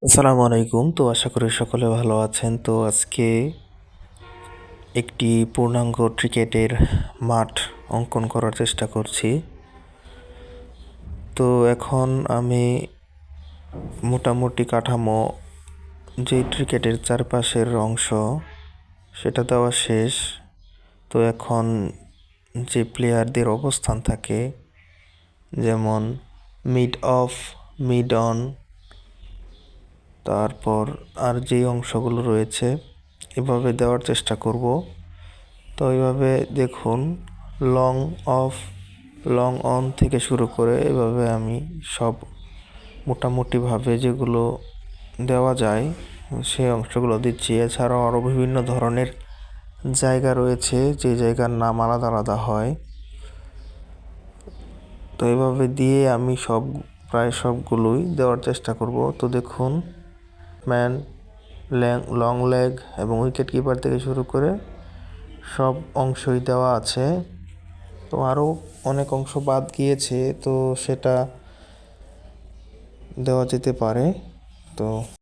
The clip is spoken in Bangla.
আসসালামু আলাইকুম। তো আশা করি সকলে ভালো আছেন। তো আজকে একটি পূর্ণাঙ্গ ক্রিকেটের মাঠ অঙ্কন করার চেষ্টা করছি। তো এখন আমি মোটামুটি কাঠামো যে ক্রিকেটের চারপাশের অংশ সেটা দেওয়া শেষ। তো এখন যে প্লেয়ারদের অবস্থান থাকে, যেমন মিড অফ, মিড অন, তারপর আর যেই অংশগুলো রয়েছে এভাবে দেওয়ার চেষ্টা করব। তো এইভাবে দেখুন, লং অফ, লং অন থেকে শুরু করে এভাবে আমি সব মোটামুটিভাবে যেগুলো দেওয়া যায় সেই অংশগুলো দিচ্ছি। এছাড়াও আরও বিভিন্ন ধরনের জায়গা রয়েছে যে জায়গার নাম আলাদা আলাদা হয়। তো এইভাবে দিয়ে আমি প্রায় সবগুলোই দেওয়ার চেষ্টা করব। তো দেখুন, ম্যান, লং লেগ এবং উইকেট কিপার থেকে শুরু করে সব অংশই দেওয়া আছে। তো আরও অনেক অংশ বাদ গিয়েছে, তো সেটা দেওয়া যেতে পারে। তো